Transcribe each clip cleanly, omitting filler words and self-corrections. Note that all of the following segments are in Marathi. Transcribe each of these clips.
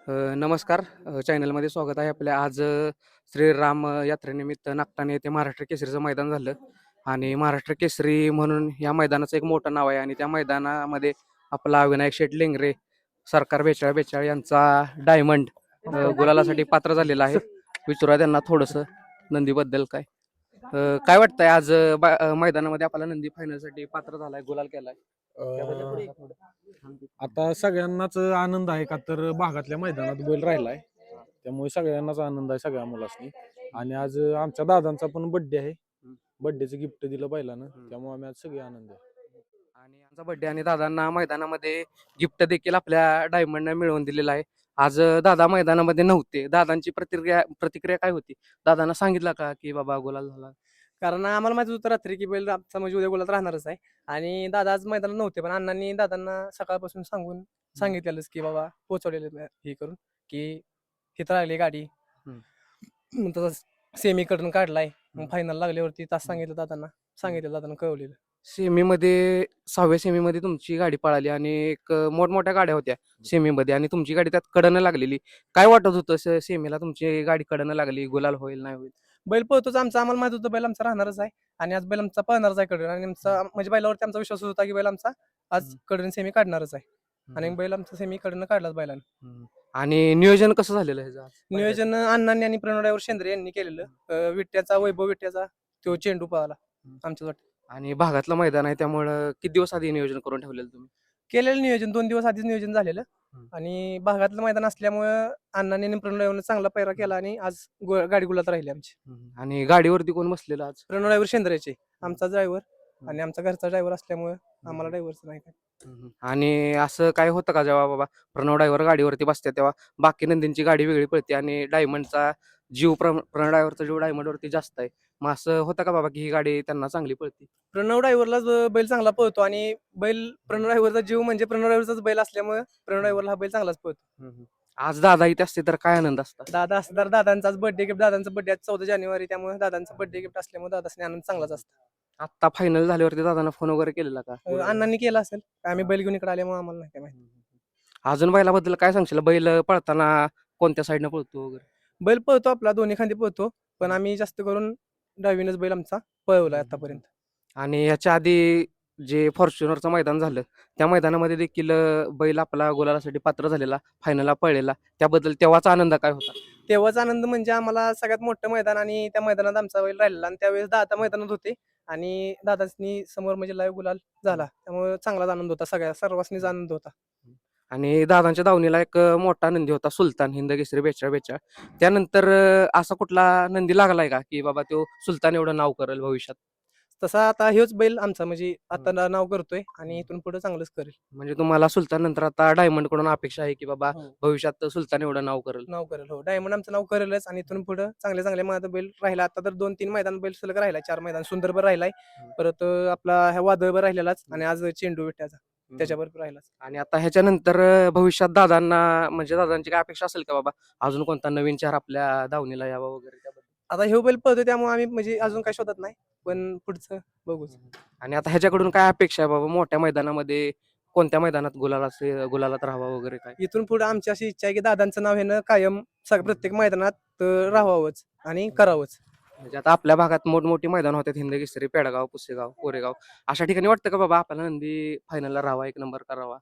नमस्कार. चॅनलमध्ये स्वागत आहे आपल्या. आज श्रीराम यात्रेनिमित्त नागठाणे येथे महाराष्ट्र केसरीचं मैदान झालं आणि महाराष्ट्र केसरी म्हणून या मैदानाचं एक मोठं नाव आहे आणि त्या मैदानामध्ये आपला विनायक शेठ लेंगरे सरकार 4242 यांचा डायमंड गुलालासाठी पात्र झालेला आहे. विचारूया त्यांना थोडंसं नंदीबद्दल काय. काय वाटतंय आज मैदानामध्ये आपला नंदी फायनलसाठी पात्र झालाय, गुलाल केलाय त्याबद्दल अं, थोडं थोडं. आता सगळ्यांनाच आनंद आहे का तर भागातल्या मैदानात बैल राहिलाय. त्यामुळे सगळ्यांनाच आनंद आहे सगळ्या मुलासनी. आणि आज आमच्या दादांचा पण बर्थडे आहे. बर्थडेचं गिफ्ट दिलं बैलानं, त्यामुळे आम्ही आज सगळे आनंद आहे. आणि यांचा बर्थडे आणि दादांना मैदानामध्ये गिफ्ट देखील आपल्या डायमंडने मिळवून दिलेलं आहे. आज दादा मैदानामध्ये नव्हते. दादांची प्रतिक्रिया प्रतिक्रिया काय होती? दादांना सांगितलं का की बाबा गुलाल झाला? कारण आम्हाला माहित होतं रात्री की बैल आमचा म्हणजे उद्या गुलाल राहणारच आहे. आणि दादा आज मैदानात नव्हते, पण अण्णांनी दादांना सकाळपासून सांगितलेलंच की बाबा पोहोचवलेलं हे करून की इथं लागली गाडी. हम्म. मग तसा सेमी कडून काढलाय. मग हम्म. फायनल लागल्यावरती तास सांगितलं दादांना कळवलेलं. सेमीमध्ये 6व्या सेमीमध्ये तुमची गाडी पळाली आणि एक मोठमोठ्या गाड्या होत्या सेमीमध्ये आणि तुमची गाडी त्यात कडनं लागलेली. काय वाटत होतं सेमीला तुमची गाडी कडनं लागली, गुलाल होईल नाही होईल? बैल पळतोच आमचा, आम्हाला माहित होतं बैल आमचा राहणारच आहे. आणि आज बैल आमचा पळणारच आहे कडून. आणि आमचा म्हणजे बैलावरती आमचा विश्वास होता की बैल आमचा आज कडून सेमी काढणारच आहे. आणि बैल आमचा सेमी कडून काढलाच बैलानं. हम्म. आणि नियोजन कसं झालेलं आहे आज? नियोजन अण्णांनी आणि प्रणोडावर शेंद्रे यांनी केलेलं. विट्याचा वैभव विट्याचा तो चेंडू पळाला आमच्या. आणि भागातलं मैदान आहे त्यामुळं किती दिवस आधी नियोजन करून ठेवलेलं तुम्ही? केलेलं नियोजन 2 दिवस आधीच नियोजन झालेलं. आणि भागातलं मैदान असल्यामुळं अण्णांनी आणि प्रणोडावर चांगला पैरा केला आणि आज गाडी गुलात राहिली आमची. आणि गाडीवरती कोण बसलेलं आज? प्रणोडावर शेंद्रेचे आमचा ड्रायव्हर आणि आमचा घरचा ड्रायव्हर असल्यामुळे आम्हाला ड्रायव्हरचं नाही काय. आणि असं काय होतं का जेव्हा बाबा प्रणव ड्रायव्हर गाडीवरती बसते तेव्हा बाकी नंदींची गाडी वेगळी पळते आणि डायमंडचा जीव प्रणव ड्रायव्हरचा जीव डायमंडवरती जास्त आहे, मग असं होतं का बाबा की ही गाडी त्यांना चांगली पळते? प्रणव ड्रायव्हरला बैल चांगला पळतो आणि बैल प्रणव ड्रायव्हरचा जीव म्हणजे प्रणव ड्रायव्हरचाच बैल असल्यामुळे प्रणव ड्रायव्हरला हा बैल चांगलाच पळतो. आज दादा इथे असते तर काय आनंद असता? दादा असं तर दादांचाच बर्थडे गिफ्ट, दादांचा बर्थडे आज 14 जानेवारी, त्यामुळे दादांचा बर्थडे गिफ्ट असल्यामुळे दादासने आनंद चांगलाच असतो. आत्ता फायनल झाल्यावरती दादांना फोन वगैरे केलेला का? अण्णांनी केला असेल, आम्ही बैल घेऊन इकडे आल्यामुळे आम्हाला नाही काय माहिती. अजून बैलाबद्दल काय सांगशील? बैल पळताना कोणत्या साईडनं पळतो वगैरे? बैल पळतो आपला दोन्ही खांदी पळतो, पण आम्ही जास्त करून डावीनच बैल आमचा पळवलाय आतापर्यंत. आणि याच्या आधी जे फॉर्च्युनरचं मैदान झालं त्या मैदानामध्ये देखील बैल आपला गुलालासाठी पात्र झालेला, फायनलला पळलेला, त्याबद्दल तेव्हाचा आनंद काय होता? तेव्हाच आनंद म्हणजे आम्हाला सगळ्यात मोठं मैदान आणि त्या मैदानात आमचा बैल राहिलेला आणि त्यावेळेस दादा मैदानात होते आणि दादानी समोर म्हणजे लाईव्ह गुलाल झाला, त्यामुळे चांगलाच आनंद होता, सर्वांनीच आनंद होता. आणि दादांच्या दावणीला एक मोठा नंदी होता सुलतान हिंद केसरी 4242. त्यानंतर असा कुठला नंदी लागलाय का की बाबा तो सुलतान एवढं नाव करेल भविष्यात? तसा आता ह्योच बैल आमचा म्हणजे आता नाव करतोय आणि इथून पुढे चांगलंच करेल. म्हणजे तुम्हाला सुलतान नंतर आता डायमंड कडून अपेक्षा आहे की बाबा हो. भविष्यात सुलतान एवढं नाव करेल? नाव करेल, हो. डायमंड आमचं नाव करेलच आणि इथून पुढे चांगले चांगले माझा बैल राहिला. आता तर 2-3 मैदान बैल सलग राहिलाय, 4 मैदान. सुंदरबर राहिलाय, परत आपला ह्या वादळभर राहिलेलाच आणि आज चेंडू विट्याचा त्याच्याबरोबर राहिलाच. आणि आता ह्याच्यानंतर भविष्यात दादांना म्हणजे दादांची काय अपेक्षा असेल का बाबा अजून कोणता नवीन चेहरा आपल्या दावणीला यावा वगैरे त्याबद्दल? आता ह्यो बैल पळतो त्यामुळे आम्ही म्हणजे अजून काही शोधत नाही, पण पुढचं बघूच. आणि आता ह्याच्याकडून काय अपेक्षा आहे बाबा मोठ्या मैदानामध्ये कोणत्या मैदानात गुलालात राहावा वगैरे काय? इथून पुढे आमची अशी इच्छा आहे की दादांचं नाव हे कायम प्रत्येक मैदानात राहावंच आणि करावंच. म्हणजे आता आपल्या भागात मोठमोठी मैदान होतात, हिंद केसरी, पेडगाव, पुसेगाव, कोरेगाव, अशा ठिकाणी वाटतं का बाबा आपला नंदी फायनलला राहावा, एक नंबर करावा?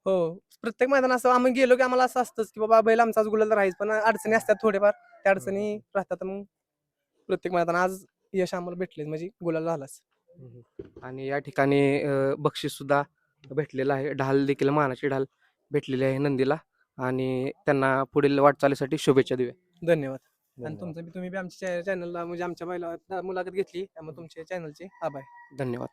हो, प्रत्येक मैदान असं आम्ही गेलो की आम्हाला असं असतंच की बाबा बैल आमचाच गुलाल राहील, पण अडचणी असतात थोडेफार, त्या अडचणी राहतात. मग प्रत्येक मैदान आज यश आम्हाला भेटले म्हणजे गुलाल झालाच. आणि या ठिकाणी बक्षीस सुद्धा भेटलेलं आहे, ढाल देखील, मानाची ढाल भेटलेली आहे नंदीला आणि त्यांना पुढील वाटचालीसाठी शुभेच्छा देऊया. धन्यवाद. आणि धन्यवाद. तुम्ही बी आमच्या चॅनलला म्हणजे आमच्या बैला मुलाखत घेतली, त्यामुळे तुमच्या चॅनलचे आभार. धन्यवाद.